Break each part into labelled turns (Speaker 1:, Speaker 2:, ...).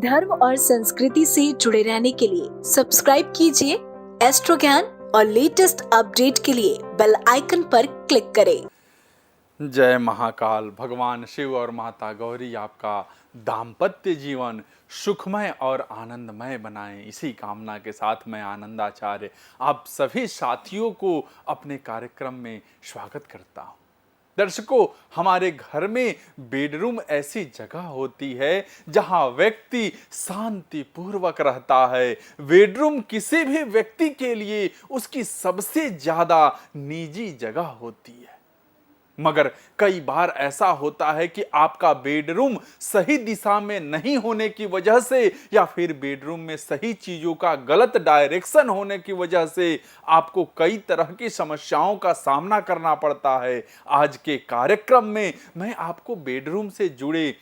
Speaker 1: धर्म और संस्कृति से जुड़े रहने के लिए सब्सक्राइब कीजिए एस्ट्रो ज्ञान और लेटेस्ट अपडेट के लिए बेल आइकन पर क्लिक करें।
Speaker 2: जय महाकाल। भगवान शिव और माता गौरी आपका दाम्पत्य जीवन सुखमय और आनंदमय बनाएं, इसी कामना के साथ मैं आनंदाचार्य आप सभी साथियों को अपने कार्यक्रम में स्वागत करता हूं। दर्शकों, हमारे घर में बेडरूम ऐसी जगह होती है जहां व्यक्ति शांति पूर्वक रहता है। बेडरूम किसी भी व्यक्ति के लिए उसकी सबसे ज्यादा निजी जगह होती है। मगर कई बार ऐसा होता है कि आपका बेडरूम सही दिशा में नहीं होने की वजह से या फिर बेडरूम में सही चीजों का गलत डायरेक्शन होने की वजह से आपको कई तरह की समस्याओं का सामना करना पड़ता है। आज के कार्यक्रम में मैं आपको बेडरूम से जुड़े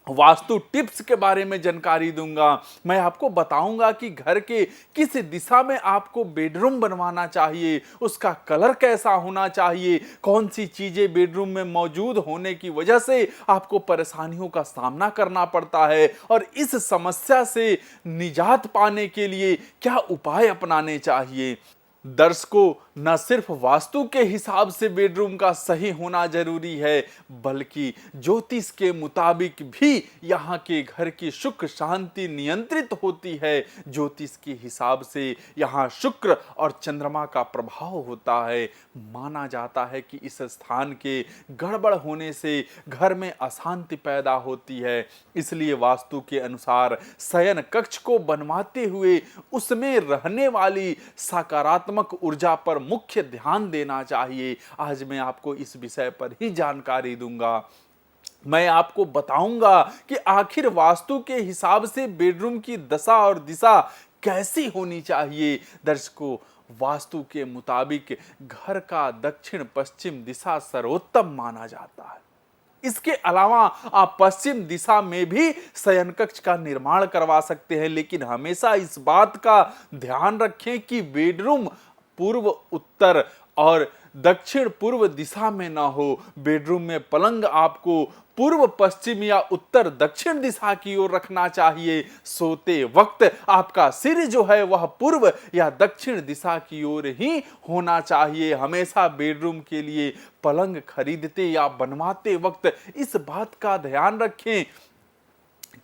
Speaker 2: वास्तु टिप्स के बारे में जानकारी दूंगा। मैं आपको बताऊंगा कि घर के किस दिशा में आपको बेडरूम बनवाना चाहिए, उसका कलर कैसा होना चाहिए, कौन सी चीजें बेडरूम में मौजूद होने की वजह से आपको परेशानियों का सामना करना पड़ता है और इस समस्या से निजात पाने के लिए क्या उपाय अपनाने चाहिए। दर्शकों, न सिर्फ वास्तु के हिसाब से बेडरूम का सही होना जरूरी है, बल्कि ज्योतिष के मुताबिक भी यहाँ के घर की सुख शांति नियंत्रित होती है। ज्योतिष के हिसाब से यहाँ शुक्र और चंद्रमा का प्रभाव होता है। माना जाता है कि इस स्थान के गड़बड़ होने से घर में अशांति पैदा होती है। इसलिए वास्तु के अनुसार शयन कक्ष को बनवाते हुए उसमें रहने वाली सकारात्मक ऊर्जा पर मुख्य ध्यान देना चाहिए। आज मैं आपको इस विषय पर ही जानकारी दूंगा। मैं आपको बताऊंगा कि आखिर वास्तु के हिसाब से बेडरूम की दशा और दिशा कैसी होनी चाहिए। दर्शकों, वास्तु के मुताबिक घर का दक्षिण पश्चिम दिशा सर्वोत्तम माना जाता है। इसके अलावा आप पश्चिम दिशा में भी शयन कक्ष का निर्माण करवा सकते हैं, लेकिन हमेशा इस बात का ध्यान रखें कि बेडरूम पूर्व उत्तर और दक्षिण पूर्व दिशा में ना हो। बेडरूम में पलंग आपको पूर्व पश्चिम या उत्तर दक्षिण दिशा की ओर रखना चाहिए। सोते वक्त आपका सिर जो है वह पूर्व या दक्षिण दिशा की ओर ही होना चाहिए। हमेशा बेडरूम के लिए पलंग खरीदते या बनवाते वक्त इस बात का ध्यान रखें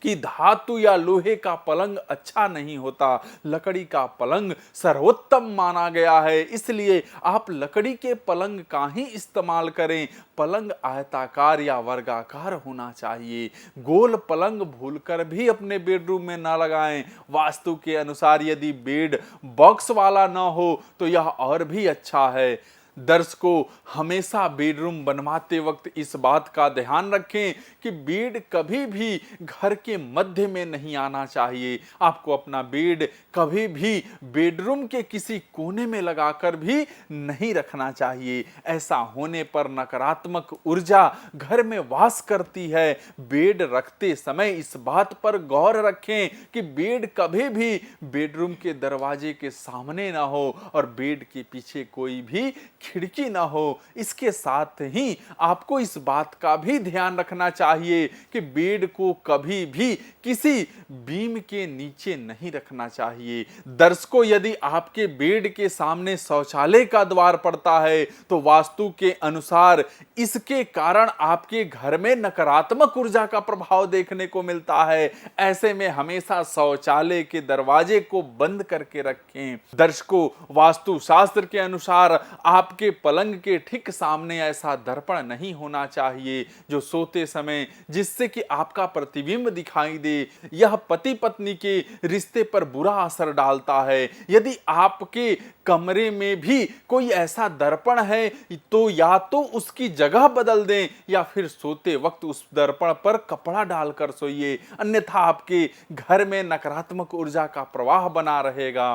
Speaker 2: कि धातु या लोहे का पलंग अच्छा नहीं होता। लकड़ी का पलंग सर्वोत्तम माना गया है, इसलिए आप लकड़ी के पलंग का ही इस्तेमाल करें। पलंग आयताकार या वर्गाकार होना चाहिए। गोल पलंग भूलकर भी अपने बेडरूम में ना लगाएं। वास्तु के अनुसार यदि बेड बॉक्स वाला ना हो तो यह और भी अच्छा है। दर्शकों, हमेशा बेडरूम बनवाते वक्त इस बात का ध्यान रखें कि बेड कभी भी घर के मध्य में नहीं आना चाहिए। आपको अपना बेड कभी भी बेडरूम के किसी कोने में लगाकर भी नहीं रखना चाहिए। ऐसा होने पर नकारात्मक ऊर्जा घर में वास करती है। बेड रखते समय इस बात पर गौर रखें कि बेड कभी भी बेडरूम के दरवाजे के सामने ना हो और बेड के पीछे कोई भी खिड़की ना हो। इसके साथ ही आपको इस बात का भी ध्यान रखना चाहिए कि बेड को कभी भी किसी बीम के नीचे नहीं रखना चाहिए। दर्शकों, यदि आपके बेड के सामने शौचालय का द्वार पड़ता है तो वास्तु के अनुसार इसके कारण आपके घर में नकारात्मक ऊर्जा का प्रभाव देखने को मिलता है। ऐसे में हमेशा शौचालय के दरवाजे को बंद करके रखें। दर्शकों, वास्तु शास्त्र के अनुसार आपके पलंग के ठीक सामने ऐसा दर्पण नहीं होना चाहिए जो सोते समय जिससे कि आपका प्रतिबिंब दिखाई दे। यह पति पत्नी के रिश्ते पर बुरा असर डालता है। यदि आपके कमरे में भी कोई ऐसा दर्पण है तो या तो उसकी जगह बदल दें या फिर सोते वक्त उस दर्पण पर कपड़ा डालकर सोइए, अन्यथा आपके घर में नकारात्मक ऊर्जा का प्रवाह बना रहेगा।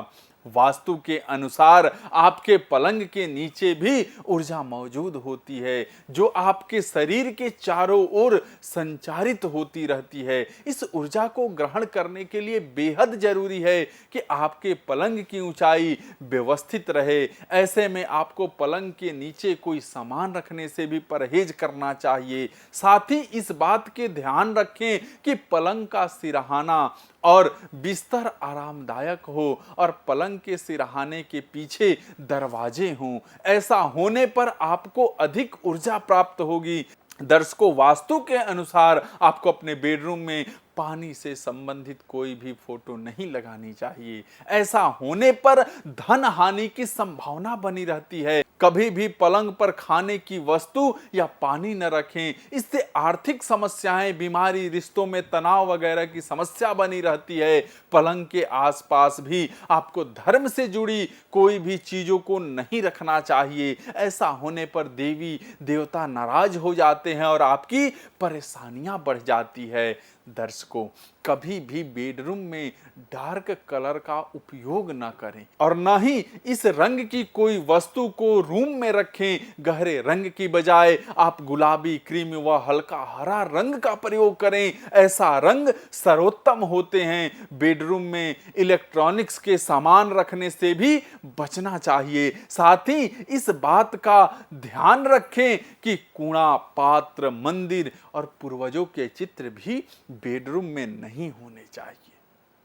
Speaker 2: वास्तु के अनुसार आपके पलंग के नीचे भी ऊर्जा मौजूद होती है जो आपके शरीर के चारों ओर संचारित होती रहती है। इस ऊर्जा को ग्रहण करने के लिए बेहद जरूरी है कि आपके पलंग की ऊंचाई व्यवस्थित रहे। ऐसे में आपको पलंग के नीचे कोई सामान रखने से भी परहेज करना चाहिए। साथ ही इस बात के ध्यान रखें कि पलंग का सिरहाना और बिस्तर आरामदायक हो और पलंग के सिरहाने के पीछे दरवाजे हों। ऐसा होने पर आपको अधिक ऊर्जा प्राप्त होगी। दर्शकों, वास्तु के अनुसार आपको अपने बेडरूम में पानी से संबंधित कोई भी फोटो नहीं लगानी चाहिए। ऐसा होने पर धन हानि की संभावना बनी रहती है। कभी भी पलंग पर खाने की वस्तु या पानी न रखें, इससे आर्थिक समस्याएं, बीमारी, रिश्तों में तनाव वगैरह की समस्या बनी रहती है। पलंग के आसपास भी आपको धर्म से जुड़ी कोई भी चीजों को नहीं रखना चाहिए। ऐसा होने पर देवी देवता नाराज हो जाते हैं और आपकी परेशानियां बढ़ जाती है। दर्शकों, कभी भी बेडरूम में डार्क कलर का उपयोग न करें और न ही इस रंग की कोई वस्तु को रूम में रखें। गहरे रंग की बजाय आप गुलाबी, क्रीम व हल्का हरा रंग का प्रयोग करें। ऐसा रंग सर्वोत्तम होते हैं। बेडरूम में इलेक्ट्रॉनिक्स के सामान रखने से भी बचना चाहिए। साथ ही इस बात का ध्यान रखें कि कूड़ा, पात्र, मंदिर और पूर्वजों के चित्र भी बेडरूम में नहीं होने चाहिए।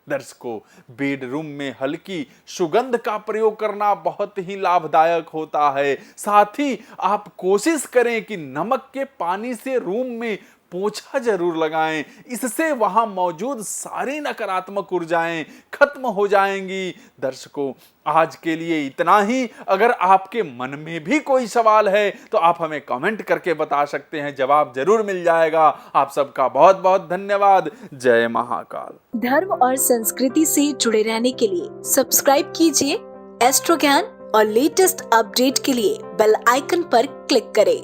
Speaker 2: दर्शकों, बेडरूम में हल्की सुगंध का प्रयोग करना बहुत ही लाभदायक होता है। साथ ही आप कोशिश करें कि नमक के पानी से रूम में पोछा जरूर लगाएं। इससे वहां मौजूद सारी नकारात्मक ऊर्जाएं खत्म हो जाएंगी। दर्शकों, आज के लिए इतना ही। अगर आपके मन में भी कोई सवाल है तो आप हमें कमेंट करके बता सकते हैं, जवाब जरूर मिल जाएगा। आप सबका बहुत बहुत धन्यवाद। जय महाकाल।
Speaker 1: धर्म और संस्कृति से जुड़े रहने के लिए सब्सक्राइब कीजिए एस्ट्रो ज्ञान और लेटेस्ट अपडेट के लिए बेल आइकन पर क्लिक करें।